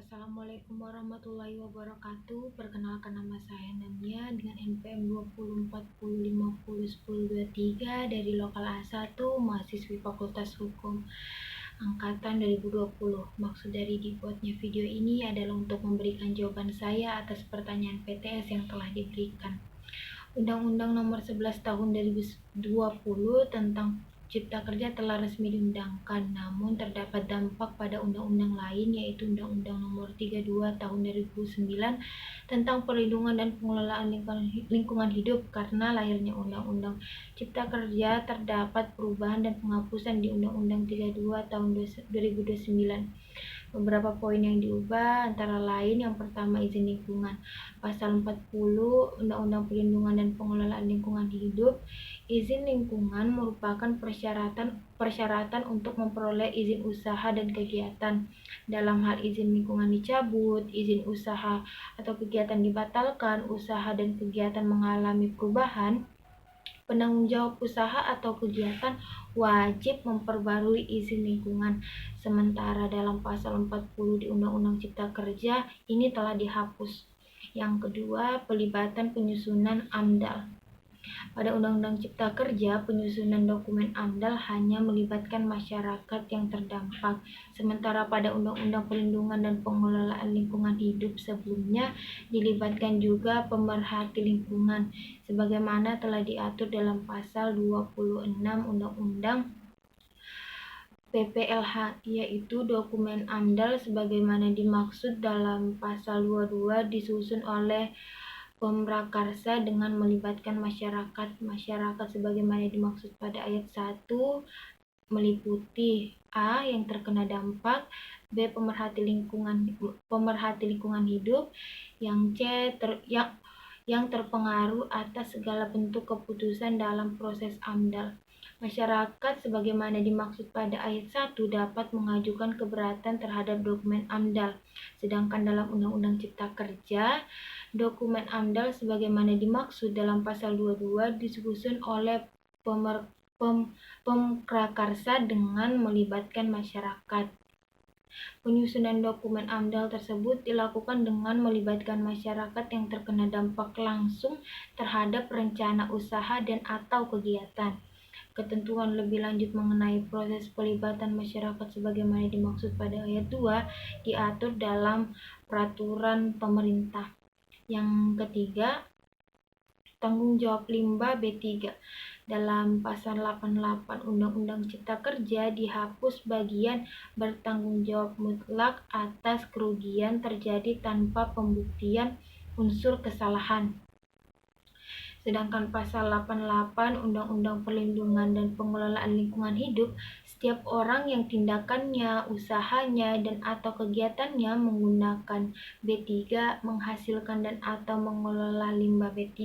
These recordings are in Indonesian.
Assalamualaikum warahmatullahi wabarakatuh. Perkenalkan, nama saya Namia dengan NPM 2040501023 dari lokal A1, mahasiswi Fakultas Hukum angkatan 2020. Maksud dari dibuatnya video ini adalah untuk memberikan jawaban saya atas pertanyaan PTS yang telah diberikan. Undang-Undang Nomor 11 Tahun 2020 tentang Cipta Kerja telah resmi diundangkan, namun terdapat dampak pada undang-undang lain, yaitu Undang-Undang Nomor 32 Tahun 2009 tentang perlindungan dan pengelolaan lingkungan hidup. Karena lahirnya Undang-Undang Cipta Kerja, terdapat perubahan dan penghapusan di Undang-Undang 32 Tahun 2009. Beberapa poin yang diubah antara lain: yang pertama, izin lingkungan. Pasal 40 Undang-Undang Perlindungan dan Pengelolaan Lingkungan Hidup, izin lingkungan merupakan persyaratan untuk memperoleh izin usaha dan kegiatan. Dalam hal izin lingkungan dicabut, izin usaha atau kegiatan dibatalkan, usaha dan kegiatan mengalami perubahan, penanggung jawab usaha atau kegiatan wajib memperbarui izin lingkungan. Sementara dalam pasal 40 di Undang-Undang Cipta Kerja ini telah dihapus. Yang kedua, pelibatan penyusunan AMDAL. Pada Undang-Undang Cipta Kerja, penyusunan dokumen AMDAL hanya melibatkan masyarakat yang terdampak. Sementara pada Undang-Undang Perlindungan dan Pengelolaan Lingkungan Hidup sebelumnya dilibatkan juga pemerhati lingkungan, sebagaimana telah diatur dalam pasal 26 Undang-Undang PPLH, yaitu dokumen AMDAL sebagaimana dimaksud dalam pasal 22 disusun oleh Pemrakarsa dengan melibatkan masyarakat sebagaimana dimaksud pada ayat 1 meliputi A. yang terkena dampak, B. pemerhati lingkungan hidup, yang C. yang terpengaruh atas segala bentuk keputusan dalam proses AMDAL. Masyarakat sebagaimana dimaksud pada ayat 1 dapat mengajukan keberatan terhadap dokumen AMDAL. Sedangkan dalam Undang-Undang Cipta Kerja, dokumen AMDAL sebagaimana dimaksud dalam pasal 22 disusun oleh Pemrakarsa dengan melibatkan masyarakat. Penyusunan dokumen AMDAL tersebut dilakukan dengan melibatkan masyarakat yang terkena dampak langsung terhadap rencana usaha dan atau kegiatan. Ketentuan lebih lanjut mengenai proses pelibatan masyarakat sebagaimana dimaksud pada ayat 2 diatur dalam peraturan pemerintah. Yang ketiga, tanggung jawab limbah B3. Dalam pasal 88 Undang-Undang Cipta Kerja dihapus bagian bertanggung jawab mutlak atas kerugian terjadi tanpa pembuktian unsur kesalahan. Sedangkan pasal 88 Undang-Undang Perlindungan dan Pengelolaan Lingkungan Hidup, setiap orang yang tindakannya, usahanya, dan atau kegiatannya menggunakan B3, menghasilkan dan atau mengelola limbah B3,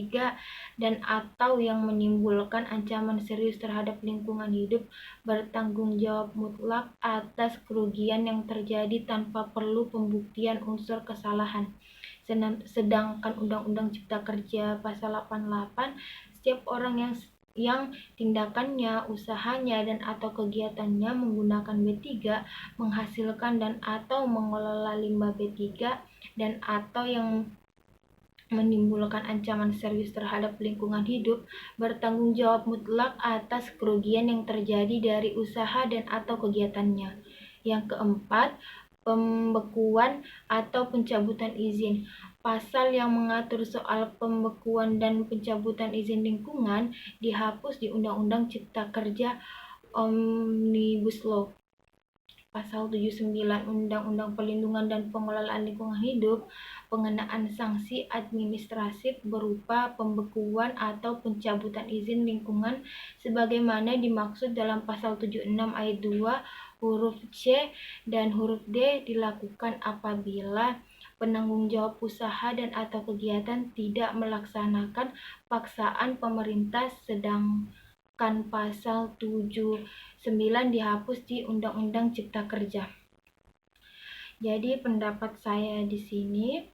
dan atau yang menimbulkan ancaman serius terhadap lingkungan hidup, bertanggung jawab mutlak atas kerugian yang terjadi tanpa perlu pembuktian unsur kesalahan. Sedangkan Undang-Undang Cipta Kerja pasal 88, setiap orang yang tindakannya, usahanya, dan atau kegiatannya menggunakan B3, menghasilkan dan atau mengelola limbah B3, dan atau yang menimbulkan ancaman serius terhadap lingkungan hidup, bertanggung jawab mutlak atas kerugian yang terjadi dari usaha dan atau kegiatannya. Yang keempat, pembekuan atau pencabutan izin. Pasal yang mengatur soal pembekuan dan pencabutan izin lingkungan dihapus di Undang-Undang Cipta Kerja Omnibus Law. Pasal 79 Undang-Undang Perlindungan dan Pengelolaan Lingkungan Hidup, pengenaan sanksi administratif berupa pembekuan atau pencabutan izin lingkungan sebagaimana dimaksud dalam pasal 76 ayat 2 huruf C dan huruf D dilakukan apabila penanggung jawab usaha dan atau kegiatan tidak melaksanakan paksaan pemerintah, sedangkan pasal 79 dihapus di Undang-Undang Cipta Kerja. Jadi pendapat saya di sini,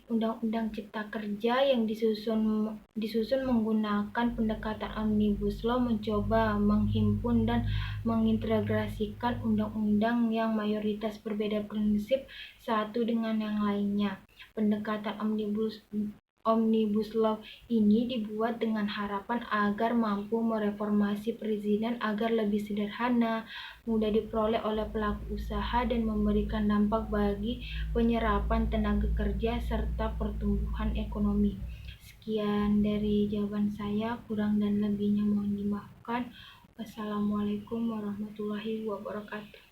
Undang-Undang Cipta Kerja yang disusun menggunakan pendekatan Omnibus Law mencoba menghimpun dan mengintegrasikan undang-undang yang mayoritas berbeda prinsip satu dengan yang lainnya. Pendekatan Omnibus Law ini dibuat dengan harapan agar mampu mereformasi perizinan agar lebih sederhana, mudah diperoleh oleh pelaku usaha, dan memberikan dampak bagi penyerapan tenaga kerja serta pertumbuhan ekonomi. Sekian dari jawaban saya, kurang dan lebihnya mohon dimaafkan. Wassalamualaikum warahmatullahi wabarakatuh.